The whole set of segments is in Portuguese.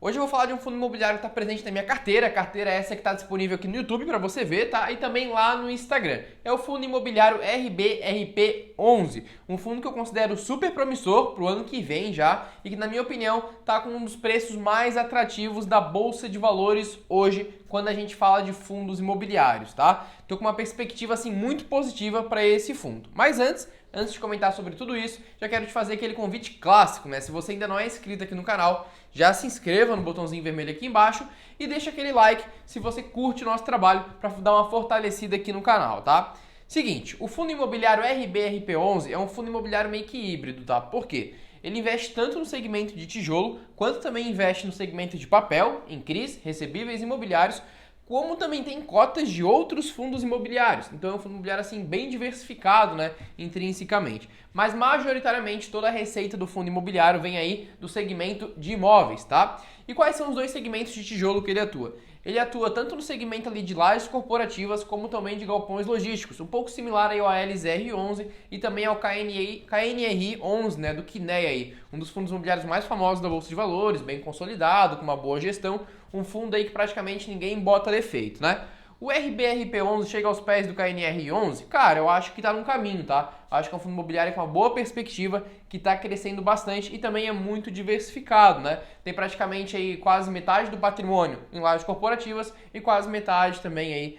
Hoje eu vou falar de um fundo imobiliário que está presente na minha carteira. A carteira é essa que está disponível aqui no YouTube para você ver, tá? E também lá no Instagram. É o fundo imobiliário RBRP11, um fundo que eu considero super promissor para o ano que vem já e que, na minha opinião, está com um dos preços mais atrativos da Bolsa de Valores hoje, quando a gente fala de fundos imobiliários, tá? Estou com uma perspectiva assim muito positiva para esse fundo. Mas antes de comentar sobre tudo isso, já quero te fazer aquele convite clássico, né? Se você ainda não é inscrito aqui no canal, já se inscreva no botãozinho vermelho aqui embaixo e deixa aquele like se você curte o nosso trabalho para dar uma fortalecida aqui no canal, tá? Seguinte, o fundo imobiliário RBRP11 é um fundo imobiliário meio que híbrido, tá? Por quê? Ele investe tanto no segmento de tijolo, quanto também investe no segmento de papel, em CRIs, recebíveis imobiliários, como também tem cotas de outros fundos imobiliários. Então é um fundo imobiliário assim bem diversificado, né, intrinsecamente. Mas majoritariamente toda a receita do fundo imobiliário vem aí do segmento de imóveis, tá? E quais são os dois segmentos de tijolo que ele atua? Ele atua tanto no segmento ali de lajes corporativas, como também de galpões logísticos, um pouco similar aí ao ALZR11 e também ao KNRI11, né, do Kinea aí, um dos fundos imobiliários mais famosos da Bolsa de Valores, bem consolidado, com uma boa gestão, um fundo aí que praticamente ninguém bota defeito, né? O RBRP11 chega aos pés do KNR11? Cara, eu acho que tá num caminho, tá? Acho que é um fundo imobiliário com uma boa perspectiva, que está crescendo bastante e também é muito diversificado, né? Tem praticamente aí quase metade do patrimônio em lajes corporativas e quase metade também aí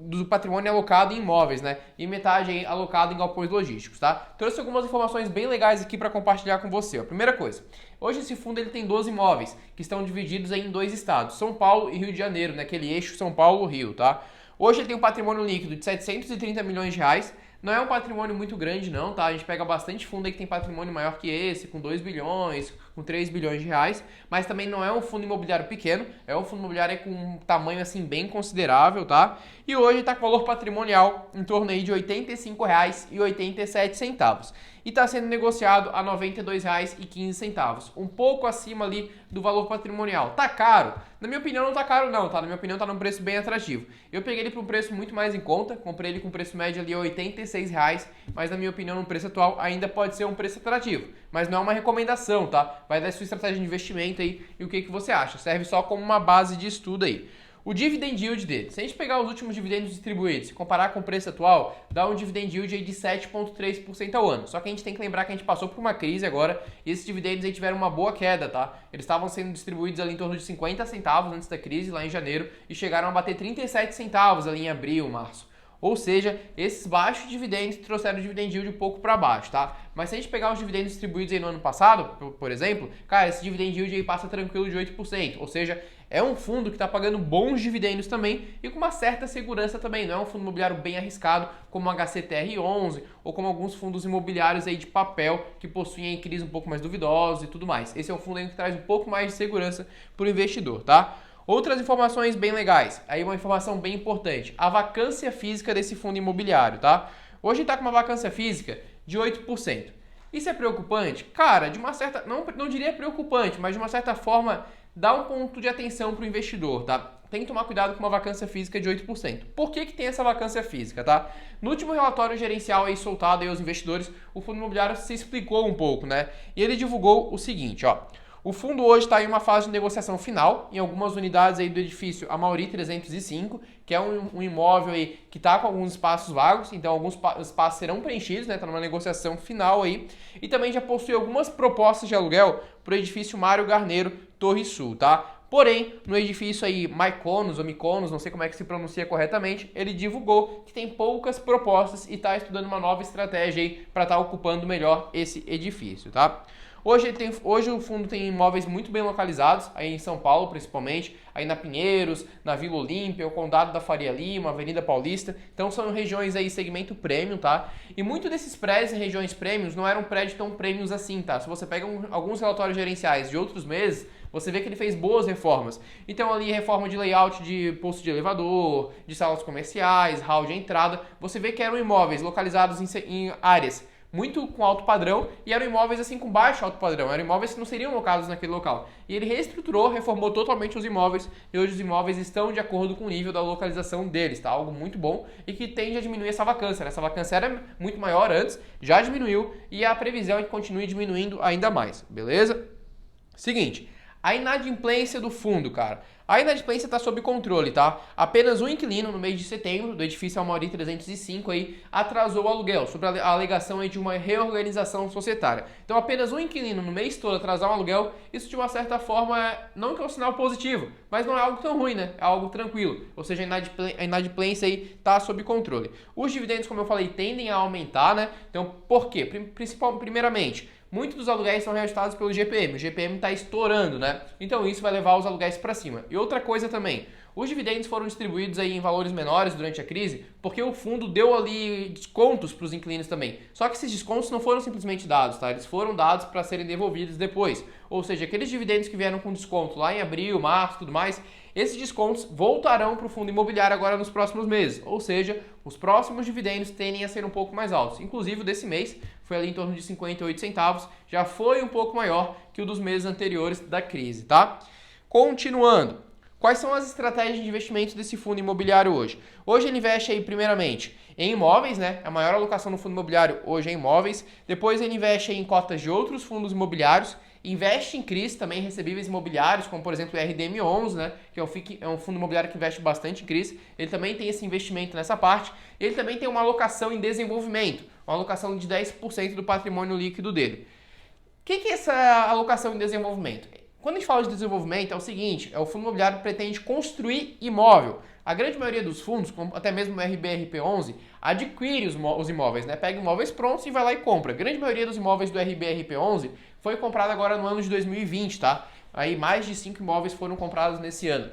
do patrimônio alocado em imóveis, né? E metade aí alocado em galpões logísticos, tá? Trouxe algumas informações bem legais aqui para compartilhar com você. Ó. Primeira coisa, hoje esse fundo ele tem 12 imóveis que estão divididos aí em dois estados, São Paulo e Rio de Janeiro, né? Aquele eixo São Paulo-Rio, tá? Hoje ele tem um patrimônio líquido de 730 milhões de reais. Não é um patrimônio muito grande não, tá? A gente pega bastante fundo aí que tem patrimônio maior que esse, com 2 bilhões, com 3 bilhões de reais, mas também não é um fundo imobiliário pequeno, é um fundo imobiliário aí com um tamanho assim bem considerável, tá? E hoje está com valor patrimonial em torno aí de R$ 85,87 e está sendo negociado a R$ 92,15, um pouco acima ali do valor patrimonial. Tá caro? Na minha opinião não tá caro não, tá? Na minha opinião tá num preço bem atrativo. Eu peguei ele por um preço muito mais em conta, comprei ele com preço médio ali R$ 86, mas na minha opinião no preço atual ainda pode ser um preço atrativo, mas não é uma recomendação, tá? Vai dar sua estratégia de investimento aí e o que você acha. Serve só como uma base de estudo aí. O dividend yield dele, se a gente pegar os últimos dividendos distribuídos e comparar com o preço atual, dá um dividend yield aí de 7,3% ao ano. Só que a gente tem que lembrar que a gente passou por uma crise agora e esses dividendos aí tiveram uma boa queda, tá? Eles estavam sendo distribuídos ali em torno de 50 centavos antes da crise, lá em janeiro, e chegaram a bater 37 centavos ali em abril, março. Ou seja, esses baixos dividendos trouxeram o dividend yield um pouco para baixo, tá? Mas se a gente pegar os dividendos distribuídos aí no ano passado, por exemplo, cara, esse dividend yield aí passa tranquilo de 8%. Ou seja, é um fundo que está pagando bons dividendos também e com uma certa segurança também. Não é um fundo imobiliário bem arriscado como o HCTR11 ou como alguns fundos imobiliários aí de papel que possuem CRIs um pouco mais duvidosos e tudo mais. Esse é um fundo aí que traz um pouco mais de segurança para o investidor, tá? Outras informações bem legais, aí uma informação bem importante, a vacância física desse fundo imobiliário, tá? Hoje está com uma vacância física de 8%. Isso é preocupante? Cara, de uma certa, não diria preocupante, mas de uma certa forma dá um ponto de atenção para o investidor, tá? Tem que tomar cuidado com uma vacância física de 8%. Por que tem essa vacância física, tá? No último relatório gerencial aí soltado aí aos investidores, o fundo imobiliário se explicou um pouco, né? E ele divulgou o seguinte, ó. O fundo hoje está em uma fase de negociação final em algumas unidades aí do edifício Amauri 305, que é um imóvel aí que está com alguns espaços vagos, então alguns espaços serão preenchidos, né? Está numa negociação final aí. E também já possui algumas propostas de aluguel para o edifício Mário Garneiro Torre Sul, tá? Porém, no edifício aí Mykonos ou Mykonos, não sei como é que se pronuncia corretamente, ele divulgou que tem poucas propostas e está estudando uma nova estratégia aí para estar ocupando melhor esse edifício, tá? Hoje o fundo tem imóveis muito bem localizados, aí em São Paulo principalmente, aí na Pinheiros, na Vila Olímpia, o Condado da Faria Lima, Avenida Paulista. Então são regiões aí segmento premium, tá? E muito desses prédios em regiões premiums não eram prédios tão premiums assim, tá? Se você pega alguns relatórios gerenciais de outros meses, você vê que ele fez boas reformas. Então ali reforma de layout de posto de elevador, de salas comerciais, hall de entrada. Você vê que eram imóveis localizados em áreas muito com alto padrão e eram imóveis assim com baixo alto padrão, eram imóveis que não seriam locados naquele local. E ele reestruturou, reformou totalmente os imóveis e hoje os imóveis estão de acordo com o nível da localização deles, tá? Algo muito bom e que tende a diminuir essa vacância, né? Essa vacância era muito maior antes, já diminuiu e a previsão é que continue diminuindo ainda mais, beleza? Seguinte, A inadimplência do fundo, cara. A inadimplência está sob controle, tá? Apenas um inquilino no mês de setembro, do edifício Almauri 305 aí, atrasou o aluguel, sobre a alegação aí de uma reorganização societária. Então apenas um inquilino no mês todo atrasar um aluguel, isso de uma certa forma, não que é um sinal positivo, mas não é algo tão ruim, né? É algo tranquilo. Ou seja, a inadimplência aí está sob controle. Os dividendos, como eu falei, tendem a aumentar, né? Então, por quê? Primeiramente, muitos dos aluguéis são reajustados pelo GPM. O GPM está estourando, né? Então isso vai levar os aluguéis para cima. E outra coisa também, os dividendos foram distribuídos aí em valores menores durante a crise, porque o fundo deu ali descontos para os inquilinos também. Só que esses descontos não foram simplesmente dados, tá? Eles foram dados para serem devolvidos depois. Ou seja, aqueles dividendos que vieram com desconto lá em abril, março, tudo mais, esses descontos voltarão para o fundo imobiliário agora nos próximos meses. Ou seja, os próximos dividendos tendem a ser um pouco mais altos. Inclusive o desse mês foi ali em torno de 58 centavos, já foi um pouco maior que o dos meses anteriores da crise, tá? Continuando, quais são as estratégias de investimento desse fundo imobiliário hoje? Hoje ele investe aí primeiramente em imóveis, né? A maior alocação no fundo imobiliário hoje é imóveis. Depois ele investe em cotas de outros fundos imobiliários. Investe em CRIs também, recebíveis imobiliários, como por exemplo o RDM11, né, que é um fundo imobiliário que investe bastante em CRIs. Ele também tem esse investimento nessa parte. Ele também tem uma alocação em desenvolvimento, uma alocação de 10% do patrimônio líquido dele. O que é essa alocação em desenvolvimento? Quando a gente fala de desenvolvimento, é o seguinte, o fundo imobiliário pretende construir imóvel. A grande maioria dos fundos, como até mesmo o RBRP11, adquire os imóveis, né? Pega imóveis prontos e vai lá e compra. A grande maioria dos imóveis do RBRP11 foi comprado agora no ano de 2020, tá? Aí mais de 5 imóveis foram comprados nesse ano.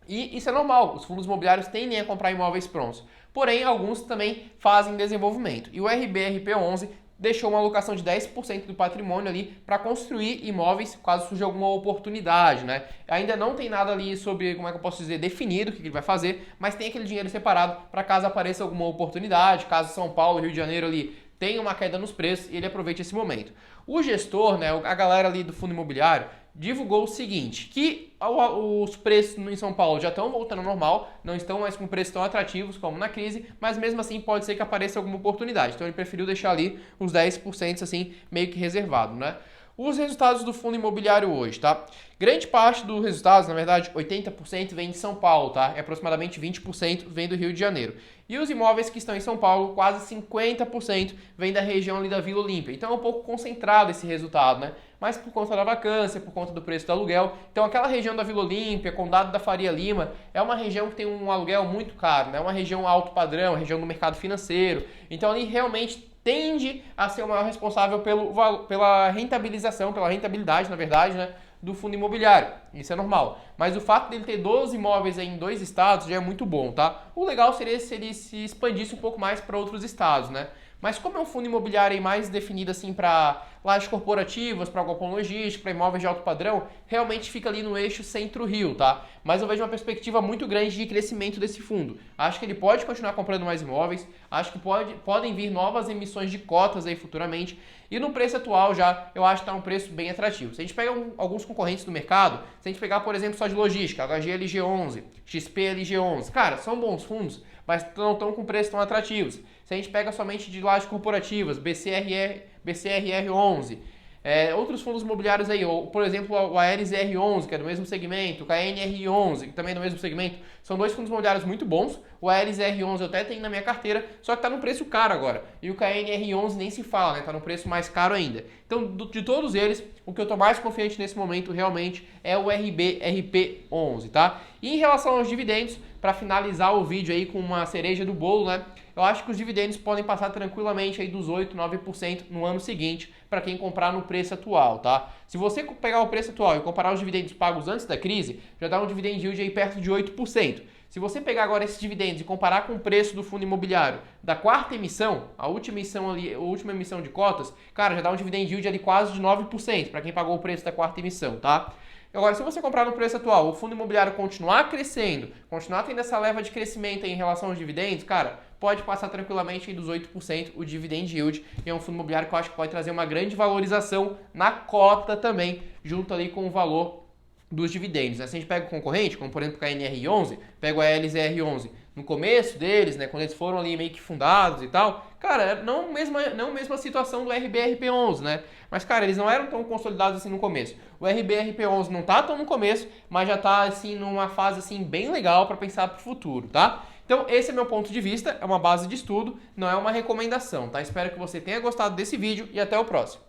E isso é normal, os fundos imobiliários tendem a comprar imóveis prontos. Porém, alguns também fazem desenvolvimento. E o RBRP11 deixou uma alocação de 10% do patrimônio ali para construir imóveis caso surja alguma oportunidade, né? Ainda não tem nada ali sobre, como é que eu posso dizer, definido o que ele vai fazer, mas tem aquele dinheiro separado para caso apareça alguma oportunidade, caso São Paulo, Rio de Janeiro ali tenha uma queda nos preços e ele aproveite esse momento. O gestor, né, a galera ali do fundo imobiliário, divulgou o seguinte, que os preços em São Paulo já estão voltando ao normal, não estão mais com preços tão atrativos como na crise, mas mesmo assim pode ser que apareça alguma oportunidade. Então ele preferiu deixar ali uns 10% assim, meio que reservado, né? Os resultados do fundo imobiliário hoje, tá? Grande parte dos resultados, na verdade, 80% vem de São Paulo, tá? E aproximadamente 20% vem do Rio de Janeiro. E os imóveis que estão em São Paulo, quase 50% vem da região ali da Vila Olímpia. Então é um pouco concentrado esse resultado, né? Mas por conta da vacância, por conta do preço do aluguel. Então aquela região da Vila Olímpia, Condado da Faria Lima, é uma região que tem um aluguel muito caro, né? É uma região alto padrão, região do mercado financeiro. Então ali realmente tende a ser o maior responsável pela rentabilidade, na verdade, né, do fundo imobiliário. Isso é normal. Mas o fato dele ter 12 imóveis em 2 estados já é muito bom, tá? O legal seria se ele se expandisse um pouco mais para outros estados, né? Mas como é um fundo imobiliário mais definido assim para lajes corporativas, para galpão logístico, para imóveis de alto padrão, realmente fica ali no eixo centro-rio, tá? Mas eu vejo uma perspectiva muito grande de crescimento desse fundo. Acho que ele pode continuar comprando mais imóveis, acho que podem vir novas emissões de cotas aí futuramente, e no preço atual já eu acho que está um preço bem atrativo. Se a gente pega alguns concorrentes do mercado, se a gente pegar, por exemplo, só de logística, HGLG11, XPLG11, cara, são bons fundos, mas não estão com preços tão atrativos. Se a gente pega somente de lajes corporativas, BCRR11, outros fundos imobiliários aí, ou, por exemplo, o ALSR11, que é do mesmo segmento, o KNR11, que também é do mesmo segmento, são dois fundos imobiliários muito bons. O ALSR11 eu até tenho na minha carteira, só que está no preço caro agora. E o KNR11 nem se fala, né? Está no preço mais caro ainda. Então, de todos eles, o que eu estou mais confiante nesse momento realmente é o RBRP11, tá? E em relação aos dividendos, para finalizar o vídeo aí com uma cereja do bolo, né? Eu acho que os dividendos podem passar tranquilamente aí dos 8, 9% no ano seguinte para quem comprar no preço atual, tá? Se você pegar o preço atual e comparar os dividendos pagos antes da crise, já dá um dividend yield aí perto de 8%. Se você pegar agora esses dividendos e comparar com o preço do fundo imobiliário da quarta emissão, a última emissão de cotas, cara, já dá um dividend yield ali quase de 9% para quem pagou o preço da quarta emissão, tá? Agora, se você comprar no preço atual, o fundo imobiliário continuar crescendo, continuar tendo essa leva de crescimento em relação aos dividendos, cara, pode passar tranquilamente aí dos 8% o dividend yield. E é um fundo imobiliário que eu acho que pode trazer uma grande valorização na cota também, junto ali com o valor dos dividendos. Se a gente pega o concorrente, como por exemplo o KNR11, pega o ALSR11, no começo deles, né, quando eles foram ali meio que fundados e tal, cara, não mesma situação do RBRP11, né? Mas, cara, eles não eram tão consolidados assim no começo. O RBRP11 não tá tão no começo, mas já tá, assim, numa fase, assim, bem legal para pensar pro futuro, tá? Então, esse é meu ponto de vista, é uma base de estudo, não é uma recomendação, tá? Espero que você tenha gostado desse vídeo e até o próximo.